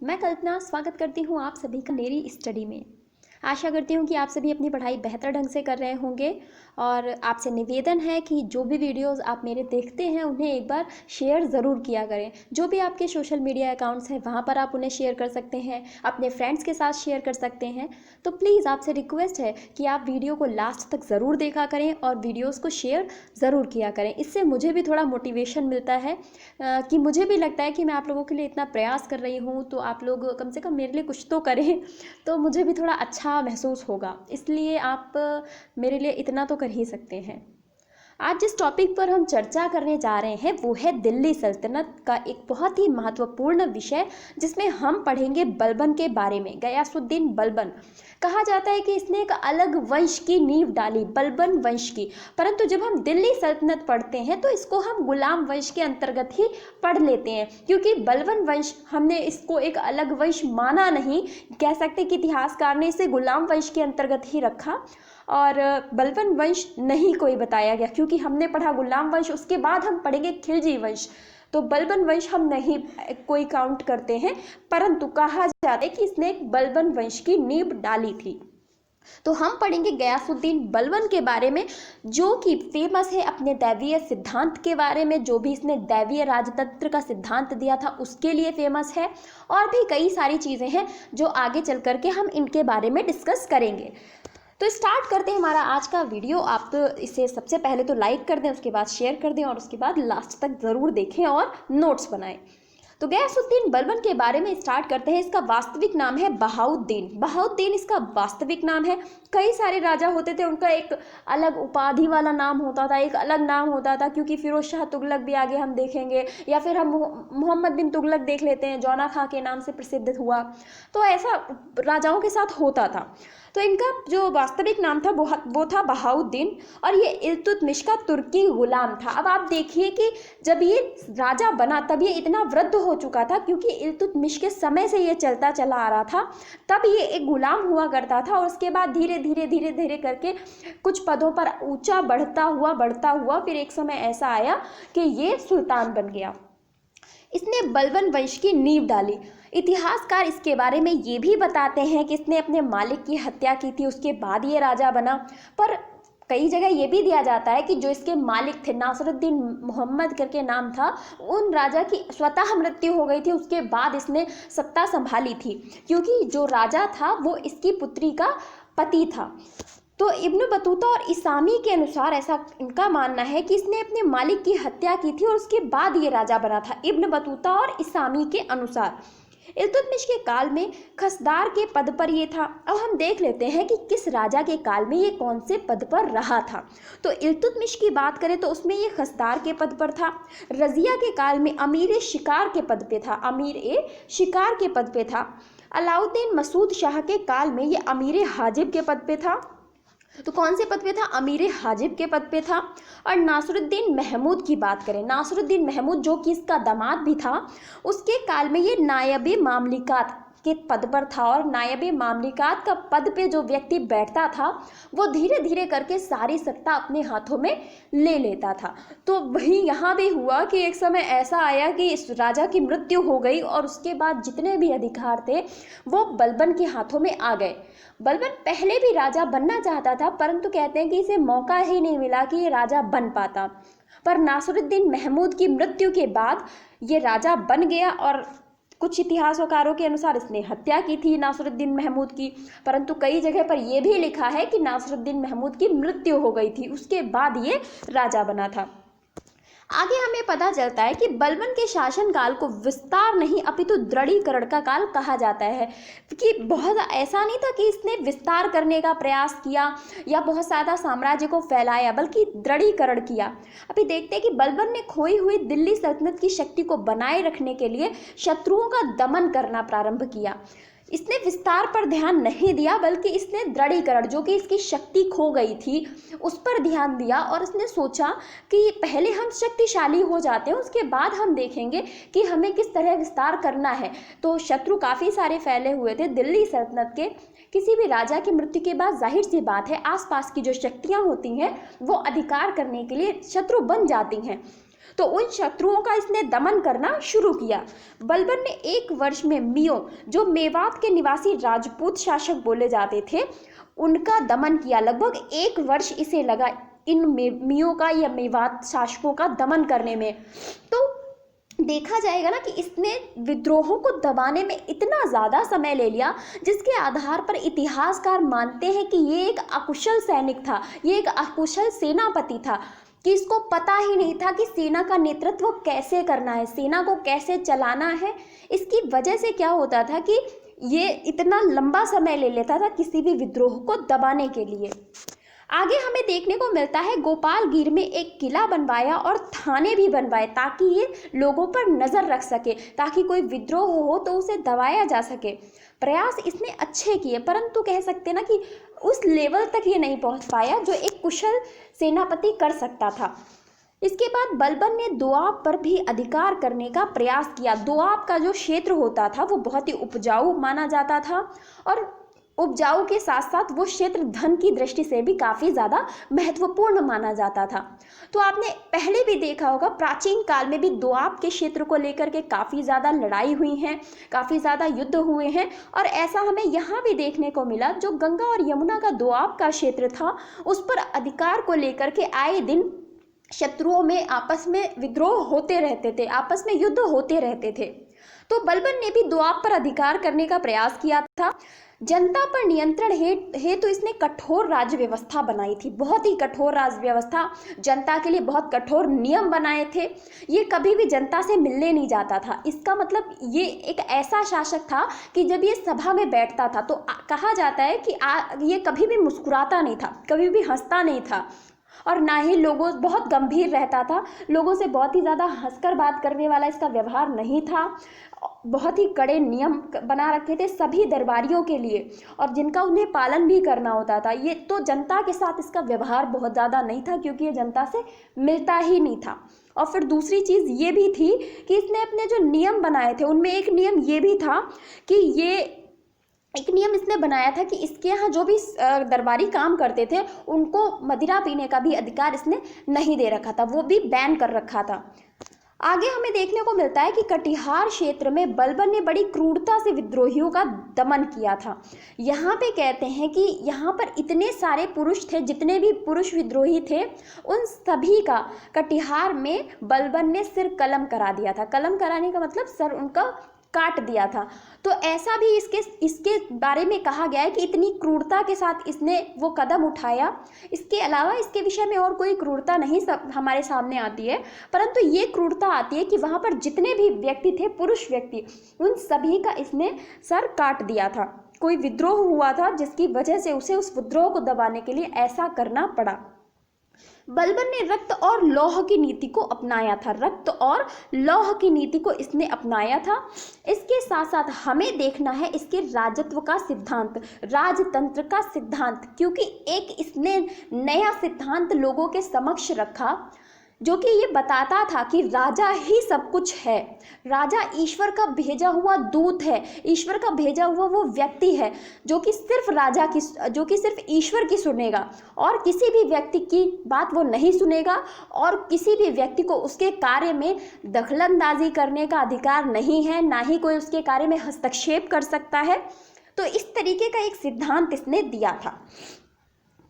मैं कल्पना स्वागत करती हूँ आप सभी का मेरी स्टडी में। आशा करती हूँ कि आप सभी अपनी पढ़ाई बेहतर ढंग से कर रहे होंगे और आपसे निवेदन है कि जो भी वीडियोस आप मेरे देखते हैं उन्हें एक बार शेयर ज़रूर किया करें। जो भी आपके सोशल मीडिया अकाउंट्स हैं वहाँ पर आप उन्हें शेयर कर सकते हैं, अपने फ्रेंड्स के साथ शेयर कर सकते हैं। तो प्लीज़ आपसे रिक्वेस्ट है कि आप वीडियो को लास्ट तक ज़रूर देखा करें और वीडियोज़ को शेयर ज़रूर किया करें। इससे मुझे भी थोड़ा मोटिवेशन मिलता है कि मुझे भी लगता है कि मैं आप लोगों के लिए इतना प्रयास कर रही हूँ, तो आप लोग कम से कम मेरे लिए कुछ तो करें, तो मुझे भी थोड़ा अच्छा महसूस होगा। इसलिए आप मेरे लिए इतना तो कर ही सकते हैं। आज जिस टॉपिक पर हम चर्चा करने जा रहे हैं वो है दिल्ली सल्तनत का एक बहुत ही महत्वपूर्ण विषय, जिसमें हम पढ़ेंगे बलबन के बारे में। गयासुद्दीन बलबन कहा जाता है कि इसने एक अलग वंश की नींव डाली, बलबन वंश की। परंतु जब हम दिल्ली सल्तनत पढ़ते हैं तो इसको हम गुलाम वंश के अंतर्गत ही पढ़ लेते हैं, क्योंकि बलबन वंश हमने इसको एक अलग वंश माना नहीं। कह सकते कि इतिहासकार ने इसे गुलाम वंश के अंतर्गत ही रखा और बलबन वंश नहीं कोई बताया गया, क्योंकि हमने पढ़ा गुलाम वंश, उसके बाद हम पढ़ेंगे खिलजी वंश। तो बलबन वंश हम नहीं कोई काउंट करते हैं, परंतु कहा जाता है कि इसने एक बलबन वंश की नींव डाली थी। तो हम पढ़ेंगे गयासुद्दीन बलबन के बारे में, जो कि फेमस है अपने दैवीय सिद्धांत के बारे में। जो भी इसने दैवीय राजतंत्र का सिद्धांत दिया था उसके लिए फेमस है, और भी कई सारी चीज़ें हैं जो आगे चल करके हम इनके बारे में डिस्कस करेंगे। तो स्टार्ट करते हैं हमारा आज का वीडियो। आप इसे सबसे पहले तो लाइक कर दें, उसके बाद शेयर कर दें और उसके बाद लास्ट तक ज़रूर देखें और नोट्स बनाएं। तो गयासुद्दीन बलबन के बारे में स्टार्ट करते हैं। इसका वास्तविक नाम है बहाउद्दीन। बहाउद्दीन इसका वास्तविक नाम है। कई सारे राजा होते थे, उनका एक अलग उपाधि वाला नाम होता था, एक अलग नाम होता था, क्योंकि फिरोज शाह तुगलक भी आगे हम देखेंगे, या फिर हम मोहम्मद बिन तुगलक देख लेते हैं, जौना खां के नाम से प्रसिद्ध हुआ। तो ऐसा राजाओं के साथ होता था। तो इनका जो वास्तविक नाम था वो था बहाउद्दीन, और ये इल्तुतमिश का तुर्की गुलाम था। अब आप देखिए कि जब ये राजा बना तब ये इतना वृद्ध हो चुका था, क्योंकि इल्तुतमिश के समय से ये चलता चला आ रहा था। तब ये एक गुलाम हुआ करता था और उसके बाद धीरे धीरे करके कुछ पदों पर ऊंचा बढ़ता हुआ फिर एक समय ऐसा आया कि ये सुल्तान बन गया। इसने बलबन वंश की नींव डाली। इतिहासकार इसके बारे में ये भी बताते हैं कि इसने अपने मालिक की हत्या की थी, उसके बाद ये राजा बना। पर कई जगह ये भी दिया जाता है कि जो इसके मालिक थे, नासिरुद्दीन मोहम्मद करके नाम था, उन राजा की स्वतः मृत्यु हो गई थी, उसके बाद इसने सत्ता संभाली थी, क्योंकि जो राजा था वो इसकी पुत्री का पति था। तो इब्न बतूता और इसामी के अनुसार ऐसा इनका मानना है कि इसने अपने मालिक की हत्या की थी और उसके बाद ये राजा बना था, इब्न बतूता और इसामी के अनुसार। इल्तुतमिश के काल में खसदार के पद पर ये था। अब हम देख लेते हैं कि किस राजा के काल में ये कौन से पद पर रहा था। तो इल्तुतमिश की बात करें तो उसमें ये खसदार के पद पर था। रजिया के काल में अमीर शिकार के पद पे था, अमीर शिकार के पद पे था। अलाउद्दीन मसूद शाह के काल में ये अमीर हाजिब के पद पे था। तो कौन से पद पे था? अमीर हाजिब के पद पे था। और नासिरुद्दीन महमूद की बात करें, नासिरुद्दीन महमूद जो कि इसका दामाद भी था, उसके काल में ये नायब मामलिकात के पद पर था। और नायब मामलिकात का पद पे जो व्यक्ति बैठता था वो धीरे धीरे करके सारी सत्ता अपने हाथों में ले लेता था। तो वही यहाँ भी हुआ कि एक समय ऐसा आया कि इस राजा की मृत्यु हो गई और उसके बाद जितने भी अधिकार थे वो बलबन के हाथों में आ गए। बलबन पहले भी राजा बनना चाहता था, परंतु कहते हैं कि इसे मौका ही नहीं मिला कि ये राजा बन पाता। पर नासिरुद्दीन महमूद की मृत्यु के बाद ये राजा बन गया, और कुछ इतिहासकारों के अनुसार इसने हत्या की थी नासिरुद्दीन महमूद की, परंतु कई जगह पर यह भी लिखा है कि नासिरुद्दीन महमूद की मृत्यु हो गई थी, उसके बाद ये राजा बना था। आगे हमें पता चलता है कि बलबन के शासनकाल को विस्तार नहीं अपितु दृढ़ीकरण का काल कहा जाता है, कि बहुत ऐसा नहीं था कि इसने विस्तार करने का प्रयास किया या बहुत ज़्यादा साम्राज्य को फैलाया, बल्कि दृढ़ीकरण किया। अभी देखते हैं कि बलबन ने खोई हुई दिल्ली सल्तनत की शक्ति को बनाए रखने के लिए शत्रुओं का दमन करना प्रारंभ किया। इसने विस्तार पर ध्यान नहीं दिया, बल्कि इसने दृढ़ीकरण, जो कि इसकी शक्ति खो गई थी, उस पर ध्यान दिया। और इसने सोचा कि पहले हम शक्तिशाली हो जाते हैं, उसके बाद हम देखेंगे कि हमें किस तरह विस्तार करना है। तो शत्रु काफ़ी सारे फैले हुए थे दिल्ली सल्तनत के। किसी भी राजा की मृत्यु के बाद जाहिर सी बात है आसपास की जो शक्तियाँ होती हैं वो अधिकार करने के लिए शत्रु बन जाती हैं। तो उन शत्रुओं का इसने दमन करना शुरू किया। बलबन ने 1 वर्ष में मियों, जो मेवात के निवासी राजपूत शासक बोले जाते थे, उनका दमन किया। लगभग 1 वर्ष इसे लगा इन मियों का या मेवात शासकों का दमन करने में। तो देखा जाएगा ना कि इसने विद्रोहों को दबाने में इतना ज़्यादा समय ले लिया, जिसके आधार पर इतिहासकार मानते हैं कि ये एक अकुशल सैनिक था, ये एक अकुशल सेनापति था, कि इसको पता ही नहीं था कि सेना का नेतृत्व कैसे करना है, सेना को कैसे चलाना है। इसकी वजह से क्या होता था कि ये इतना लंबा समय ले लेता था किसी भी विद्रोह को दबाने के लिए। आगे हमें देखने को मिलता है गोपालगीर में एक किला बनवाया और थाने भी बनवाए, ताकि ये लोगों पर नज़र रख सके, ताकि कोई विद्रोह हो तो उसे दबाया जा सके। प्रयास इसने अच्छे किए, परंतु कह सकते ना कि उस लेवल तक ये नहीं पहुंच पाया जो एक कुशल सेनापति कर सकता था। इसके बाद बलबन ने दोआब पर भी अधिकार करने का प्रयास किया। दोआब का जो क्षेत्र होता था वो बहुत ही उपजाऊ माना जाता था, और उपजाऊ के साथ साथ वो क्षेत्र धन की दृष्टि से भी काफ़ी ज़्यादा महत्वपूर्ण माना जाता था। तो आपने पहले भी देखा होगा, प्राचीन काल में भी दोआब के क्षेत्र को लेकर के काफ़ी ज़्यादा लड़ाई हुई हैं, काफ़ी ज़्यादा युद्ध हुए हैं, और ऐसा हमें यहाँ भी देखने को मिला। जो गंगा और यमुना का दोआब का क्षेत्र था, उस पर अधिकार को लेकर के आए दिन शत्रुओं में आपस में विद्रोह होते रहते थे, आपस में युद्ध होते रहते थे। तो बलबन ने भी दोआब पर अधिकार करने का प्रयास किया था। जनता पर नियंत्रण हेतु इसने कठोर राज्य व्यवस्था बनाई थी, बहुत ही कठोर राज्य व्यवस्था, जनता के लिए बहुत कठोर नियम बनाए थे। ये कभी भी जनता से मिलने नहीं जाता था। इसका मतलब ये एक ऐसा शासक था कि जब ये सभा में बैठता था तो कहा जाता है कि ये कभी भी मुस्कुराता नहीं था, कभी भी हंसता नहीं था, और ना ही लोगों, बहुत गंभीर रहता था, लोगों से बहुत ही ज़्यादा हंसकर बात करने वाला इसका व्यवहार नहीं था। बहुत ही कड़े नियम बना रखे थे सभी दरबारियों के लिए, और जिनका उन्हें पालन भी करना होता था। ये तो जनता के साथ इसका व्यवहार बहुत ज़्यादा नहीं था, क्योंकि ये जनता से मिलता ही नहीं था। और फिर दूसरी चीज़ ये भी थी कि इसने अपने जो नियम बनाए थे उनमें एक नियम ये भी था कि एक नियम इसने बनाया था कि इसके यहाँ जो भी दरबारी काम करते थे उनको मदिरा पीने का भी अधिकार इसने नहीं दे रखा था, वो भी बैन कर रखा था। आगे हमें देखने को मिलता है कि कटिहार क्षेत्र में बलबन ने बड़ी क्रूरता से विद्रोहियों का दमन किया था। यहाँ पे कहते हैं कि यहाँ पर इतने सारे पुरुष थे, जितने भी पुरुष विद्रोही थे उन सभी का कटिहार में बलबन ने सिर कलम करा दिया था। कलम कराने का मतलब सर उनका काट दिया था। तो ऐसा भी इसके बारे में कहा गया है कि इतनी क्रूरता के साथ इसने वो कदम उठाया। इसके अलावा इसके विषय में और कोई क्रूरता नहीं हमारे सामने आती है, परंतु ये क्रूरता आती है कि वहाँ पर जितने भी व्यक्ति थे, पुरुष व्यक्ति, उन सभी का इसने सर काट दिया था। कोई विद्रोह हुआ था जिसकी वजह से उसे उस विद्रोह को दबाने के लिए ऐसा करना पड़ा। बलबन ने रक्त और लौह की नीति को अपनाया था, रक्त और लौह की नीति को इसने अपनाया था। इसके साथ साथ हमें देखना है इसके राजत्व का सिद्धांत, राजतंत्र का सिद्धांत, क्योंकि एक इसने नया सिद्धांत लोगों के समक्ष रखा जो कि ये बताता था कि राजा ही सब कुछ है, राजा ईश्वर का भेजा हुआ दूत है, ईश्वर का भेजा हुआ वो व्यक्ति है जो कि सिर्फ ईश्वर की सुनेगा, और किसी भी व्यक्ति की बात वो नहीं सुनेगा, और किसी भी व्यक्ति को उसके कार्य में दखलंदाजी करने का अधिकार नहीं है, ना ही कोई उसके कार्य में हस्तक्षेप कर सकता है। तो इस तरीके का एक सिद्धांत इसने दिया था।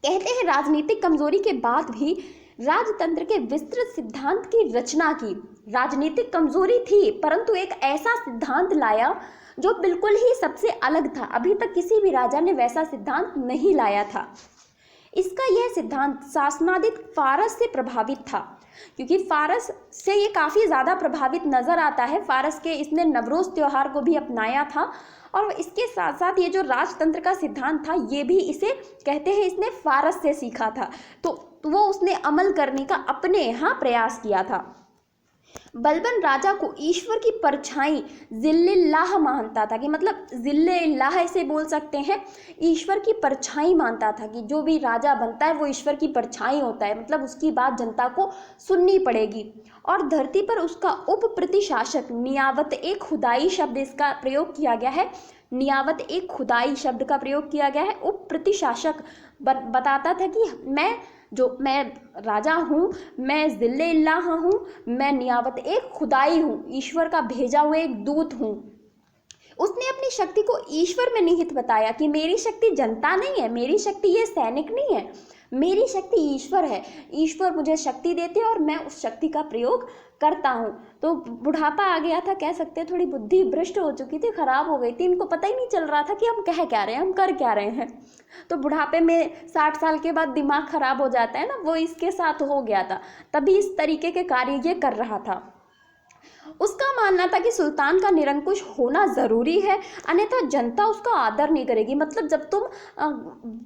कहते हैं राजनीतिक कमजोरी के बाद भी राजतंत्र के विस्तृत सिद्धांत की रचना की। राजनीतिक कमजोरी थी, परंतु एक ऐसा सिद्धांत लाया जो बिल्कुल ही सबसे अलग था। अभी तक किसी भी राजा ने वैसा सिद्धांत नहीं लाया था। इसका यह सिद्धांत शासनादित फारस से प्रभावित था, क्योंकि फारस से ये काफ़ी ज़्यादा प्रभावित नज़र आता है। फारस के इसने नवरोज़ त्यौहार को भी अपनाया था, और इसके साथ साथ ये जो राजतंत्र का सिद्धांत था ये भी इसे कहते हैं इसने फारस से सीखा था। तो वो उसने अमल करने का अपने यहाँ प्रयास किया था। बलबन राजा को ईश्वर की परछाई जिल्लिल्लाह मानता था, कि मतलब जिल्लिल्लाह इसे बोल सकते हैं, ईश्वर की परछाई मानता था कि जो भी राजा बनता है वो ईश्वर की परछाई होता है, मतलब उसकी बात जनता को सुननी पड़ेगी। और धरती पर उसका उप प्रतिशासक नियावत एक खुदाई शब्द इसका प्रयोग किया गया है, नियावत एक खुदाई शब्द का प्रयोग किया गया है। उप प्रतिशासक बताता था कि मैं जो मैं राजा हूँ, मैं ज़िल्ले इल्लाह हूँ, मैं नियाबत एक खुदाई हूँ, ईश्वर का भेजा हुआ एक दूत हूँ। उसने अपनी शक्ति को ईश्वर में निहित बताया कि मेरी शक्ति जनता नहीं है, मेरी शक्ति ये सैनिक नहीं है, मेरी शक्ति ईश्वर है। ईश्वर मुझे शक्ति देते हैं और मैं उस शक्ति का प्रयोग करता हूँ। तो बुढ़ापा आ गया था, कह सकते हैं थोड़ी बुद्धि भ्रष्ट हो चुकी थी, खराब हो गई थी, इनको पता ही नहीं चल रहा था कि हम कह क्या रहे हैं, हम कर क्या रहे हैं। तो बुढ़ापे में 60 साल के बाद दिमाग खराब हो जाता है ना, वो इसके साथ हो गया था, तभी इस तरीके के कार्य ये कर रहा था। उसका मानना था कि सुल्तान का निरंकुश होना ज़रूरी है, अन्यथा जनता उसका आदर नहीं करेगी। मतलब जब तुम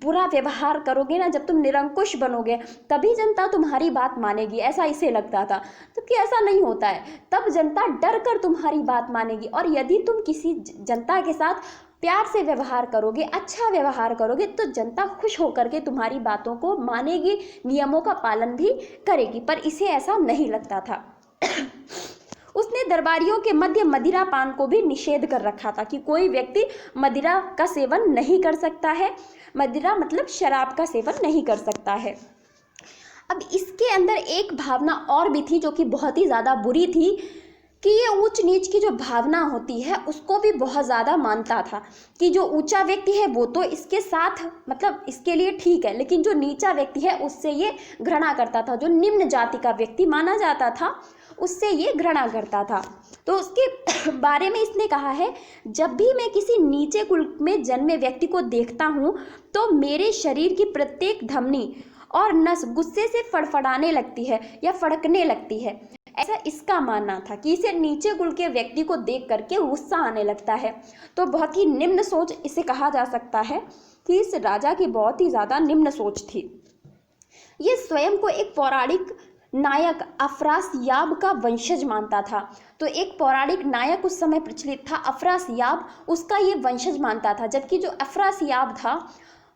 बुरा व्यवहार करोगे ना, जब तुम निरंकुश बनोगे, तभी जनता तुम्हारी बात मानेगी, ऐसा इसे लगता था। जबकि ऐसा नहीं होता है, तब जनता डर कर तुम्हारी बात मानेगी। और यदि तुम किसी जनता के साथ प्यार से व्यवहार करोगे, अच्छा व्यवहार करोगे, तो जनता खुश होकर के तुम्हारी बातों को मानेगी, नियमों का पालन भी करेगी। पर इसे ऐसा नहीं लगता था। उसने दरबारियों के मध्य मदिरा पान को भी निषेध कर रखा था कि कोई व्यक्ति मदिरा का सेवन नहीं कर सकता है। मदिरा मतलब शराब का सेवन नहीं कर सकता है। अब इसके अंदर एक भावना और भी थी जो कि बहुत ही ज़्यादा बुरी थी, कि ये ऊंच नीच की जो भावना होती है उसको भी बहुत ज़्यादा मानता था, कि जो ऊंचा व्यक्ति है वो तो इसके साथ मतलब इसके लिए ठीक है, लेकिन जो नीचा व्यक्ति है उससे ये घृणा करता था। जो निम्न जाति का व्यक्ति माना जाता था उससे ये घृणा करता था। तो उसके बारे में इसने कहा है, जब भी मैं किसी नीचे कुल में जन्मे व्यक्ति को देखता हूँ तो मेरे शरीर की प्रत्येक धमनी और नस गुस्से से फड़फड़ाने लगती है या फड़कने लगती है। ऐसा इसका मानना था कि इसे नीचे कुल के व्यक्ति को देख करके गुस्सा आने लगता है। तो बहुत ही निम्न सोच इसे कहा जा सकता है कि इस राजा की बहुत ही ज़्यादा निम्न सोच थी। ये स्वयं को एक पौराणिक नायक अफरासियाब का वंशज मानता था। तो एक पौराणिक नायक उस समय प्रचलित था, अफरासियाब, उसका ये वंशज मानता था। जबकि जो अफरासियाब था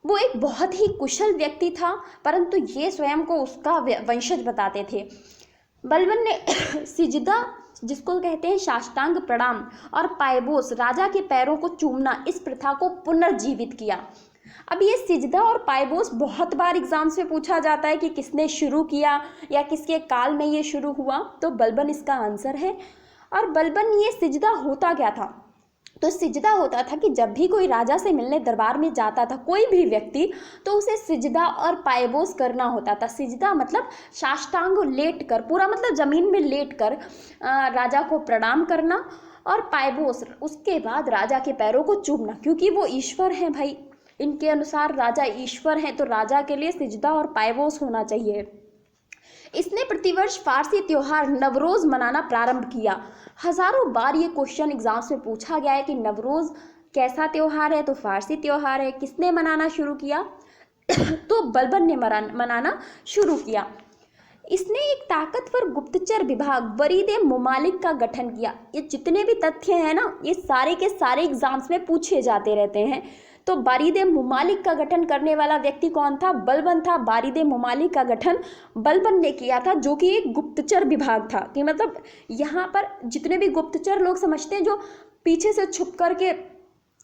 वो एक बहुत ही कुशल व्यक्ति था, परंतु ये स्वयं को उसका वंशज बताते थे। बलबन ने सिजदा, जिसको कहते हैं साष्टांग प्रणाम, और पायबोस, राजा के पैरों को चूमना, इस प्रथा को पुनर्जीवित किया। अब ये सिजदा और पायबोस बहुत बार एग्जाम्स में पूछा जाता है कि किसने शुरू किया या किसके काल में ये शुरू हुआ, तो बलबन इसका आंसर है। और बलबन, ये सिजदा होता क्या था? तो सिजदा होता था कि जब भी कोई राजा से मिलने दरबार में जाता था कोई भी व्यक्ति, तो उसे सिजदा और पायबोस करना होता था। सिजदा मतलब साष्टांग लेट कर, पूरा मतलब जमीन में लेट कर राजा को प्रणाम करना, और पायबोस उसके बाद राजा के पैरों को चूमना, क्योंकि वो ईश्वर हैं भाई, इनके अनुसार राजा ईश्वर हैं, तो राजा के लिए सिजदा और पायबोस होना चाहिए। इसने प्रतिवर्ष फारसी त्योहार नवरोज मनाना प्रारंभ किया। हजारों बार ये क्वेश्चन एग्जाम्स में पूछा गया है कि नवरोज कैसा त्योहार है, तो फारसी त्योहार है। किसने मनाना शुरू किया? तो बलबन ने मनाना शुरू किया। इसने एक ताकतवर गुप्तचर विभाग बरीदे मुमालिक का गठन किया। ये जितने भी तथ्य हैं ना, ये सारे के सारे एग्जाम्स में पूछे जाते रहते हैं। तो बारीदे मुमालिक का गठन करने वाला व्यक्ति कौन था? बलबन था। बारीदे मुमालिक का गठन बलबन ने किया था, जो कि एक गुप्तचर विभाग था। कि मतलब यहाँ पर जितने भी गुप्तचर लोग समझते हैं, जो पीछे से छुप करके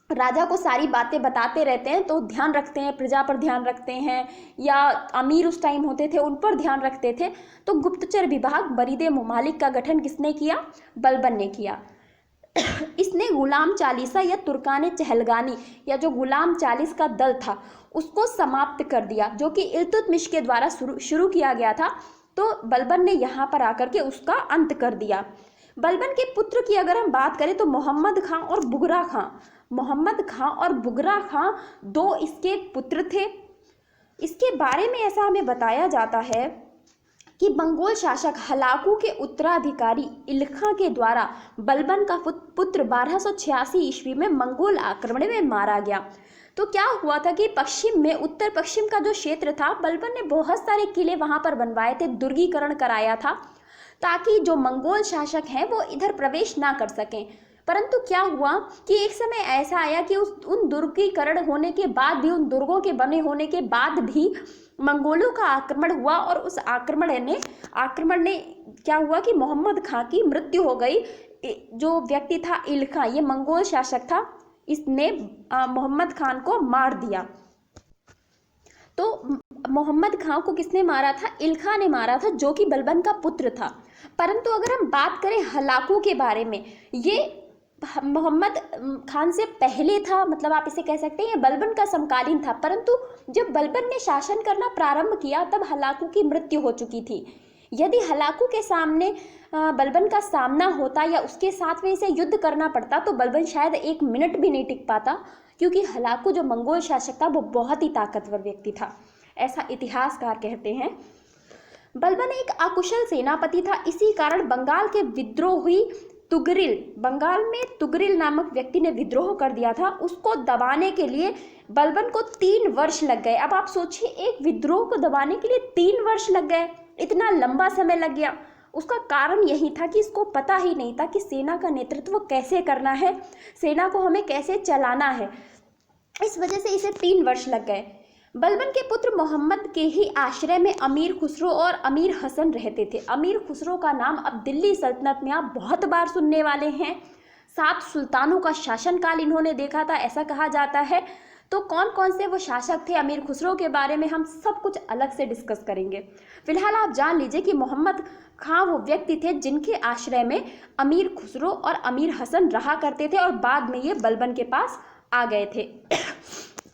राजा को सारी बातें बताते रहते हैं, तो ध्यान रखते हैं, प्रजा पर ध्यान रखते हैं, या अमीर उस टाइम होते थे उन पर ध्यान रखते थे। तो गुप्तचर विभाग बरीदे मुमालिक का गठन किसने किया? बलबन ने किया। इसने गुलाम चालीसा या तुर्काने चहलगानी, या जो गुलाम चालीस का दल था, उसको समाप्त कर दिया, जो कि इल्तुतमिश के द्वारा शुरू किया गया था। तो बलबन ने यहाँ पर आकर के उसका अंत कर दिया। बलबन के पुत्र की अगर हम बात करें तो मोहम्मद खां और बुगरा खां, मोहम्मद खां और बुगरा खां दो इसके पुत्र थे। इसके बारे में ऐसा हमें बताया जाता है कि मंगोल शासक हलाकू के उत्तराधिकारी इल्खा के द्वारा बलबन का पुत्र 1286 ईस्वी में मंगोल आक्रमण में मारा गया। तो क्या हुआ था कि पश्चिम में, उत्तर पश्चिम का जो क्षेत्र था, बलबन ने बहुत सारे किले वहां पर बनवाए थे, दुर्गीकरण कराया था, ताकि जो मंगोल शासक हैं वो इधर प्रवेश ना कर सकें। परंतु क्या हुआ कि एक समय ऐसा आया कि उन दुर्गीकरण होने के बाद भी, उन दुर्गों के बने होने के बाद भी मंगोलों का आक्रमण हुआ, और उस आक्रमण ने क्या हुआ कि मोहम्मद खां की मृत्यु हो गई। जो व्यक्ति था इल्खा, ये मंगोल शासक था, इसने मोहम्मद खान को मार दिया। तो मोहम्मद खां को किसने मारा था? इल्खा ने मारा था, जो कि बलबन का पुत्र था। परंतु अगर हम बात करें हलाकू के बारे में, ये मोहम्मद खान से पहले था, मतलब आप इसे कह सकते हैं ये बलबन का समकालीन था। परंतु जब बलबन ने शासन करना प्रारंभ किया तब हलाकू की मृत्यु हो चुकी थी। यदि हलाकू के सामने बलबन का सामना होता या उसके साथ में इसे युद्ध करना पड़ता तो बलबन शायद 1 मिनट भी नहीं टिक पाता, क्योंकि हलाकू जो मंगोल शासक था वो बहुत ही ताकतवर व्यक्ति था, ऐसा इतिहासकार कहते हैं। बलबन एक अकुशल सेनापति था, इसी कारण बंगाल के विद्रोही तुगरिल, बंगाल में तुगरिल नामक व्यक्ति ने विद्रोह कर दिया था, उसको दबाने के लिए बलबन को 3 वर्ष लग गए। अब आप सोचिए, एक विद्रोह को दबाने के लिए 3 वर्ष लग गए, इतना लंबा समय लग गया। उसका कारण यही था कि इसको पता ही नहीं था कि सेना का नेतृत्व कैसे करना है, सेना को हमें कैसे चलाना है, इस वजह से इसे 3 वर्ष लग गए। बलबन के पुत्र मोहम्मद के ही आश्रय में अमीर खुसरो और अमीर हसन रहते थे। अमीर खुसरो का नाम अब दिल्ली सल्तनत में आप बहुत बार सुनने वाले हैं। 7 सुल्तानों का शासनकाल इन्होंने देखा था, ऐसा कहा जाता है। तो कौन कौन से वो शासक थे अमीर खुसरो के बारे में हम सब कुछ अलग से डिस्कस करेंगे। फिलहाल आप जान लीजिए कि मोहम्मद खां वो व्यक्ति थे जिनके आश्रय में अमीर खुसरो और अमीर हसन रहा करते थे और बाद में ये बलबन के पास आ गए थे।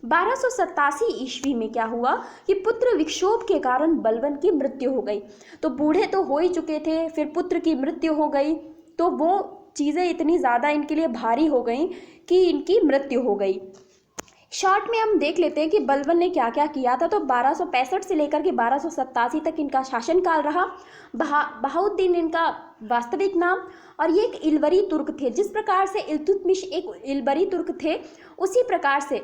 1287 ईस्वी में क्या हुआ कि पुत्र विक्षोभ के कारण बलबन की मृत्यु हो गई। तो बूढ़े तो हो ही चुके थे, फिर पुत्र की मृत्यु हो गई, तो वो चीज़ें इतनी ज़्यादा इनके लिए भारी हो गई कि इनकी मृत्यु हो गई। शॉर्ट में हम देख लेते हैं कि बलबन ने क्या क्या किया था। तो 1265 से लेकर के 1287 तक इनका शासनकाल रहा। बहाउद्दीन इनका वास्तविक नाम, और ये एक इलवरी तुर्क थे। जिस प्रकार से इल्तुतमिश एक इलवरी तुर्क थे, उसी प्रकार से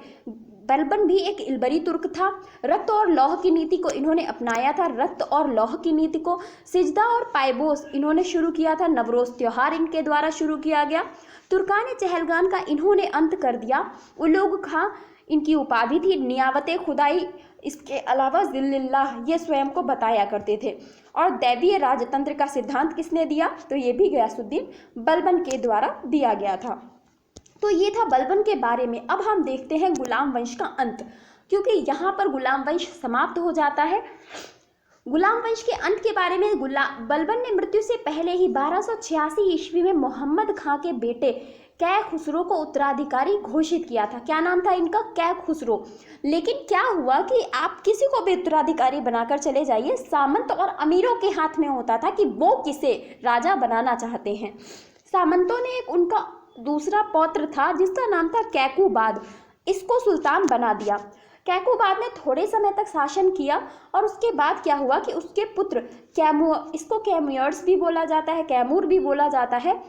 बलबन भी एक इलबरी तुर्क था। रक्त और लौह की नीति को इन्होंने अपनाया था। रक्त और लौह की नीति को सिजदा और पायबोस इन्होंने शुरू किया था। नवरोज त्यौहार इनके द्वारा शुरू किया गया। तुर्कान चहलगान का इन्होंने अंत कर दिया। उलूग खां इनकी उपाधि थी। नियावत खुदाई, इसके अलावा जिल्लिल्लाह ये स्वयं को बताया करते थे। और दैवीय राजतंत्र का सिद्धांत किसने दिया? तो ये भी गयासुद्दीन बलबन के द्वारा दिया गया था। तो ये था बलबन के बारे में। अब हम देखते हैं गुलाम वंश का अंत, क्योंकि यहाँ पर गुलाम वंश समाप्त हो जाता है। गुलाम वंश के अंत के बारे में बलबन ने मृत्यु से पहले ही 1286 ईस्वी में मोहम्मद खां के बेटे कै खुसरो को उत्तराधिकारी घोषित किया था। क्या नाम था इनका? कै खुसरो। लेकिन क्या हुआ कि आप किसी को भी उत्तराधिकारी बनाकर चले जाइए, सामंत और अमीरों के हाथ में होता था कि वो किसे राजा बनाना चाहते हैं। सामंतों ने एक उनका दूसरा पौत्र था जिसका नाम था कैकुबाद, इसको सुल्तान बना दिया। कैकुबाद ने थोड़े समय तक शासन किया और उसके बाद क्या हुआ कि उसके पुत्र इसको कैमुयर्स भी बोला जाता है, कैमूर भी बोला जाता है,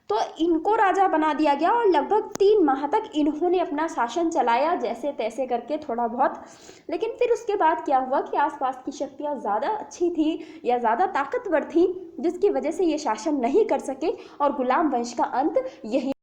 तो इनको राजा बना दिया गया और लगभग 3 माह तक इन्होंने अपना शासन चलाया, जैसे तैसे करके थोड़ा बहुत। लेकिन फिर उसके बाद क्या हुआ कि आसपास की शक्तियाँ ज़्यादा अच्छी थी या ज़्यादा ताकतवर थी, जिसकी वजह से ये शासन नहीं कर सके और गुलाम वंश का अंत यही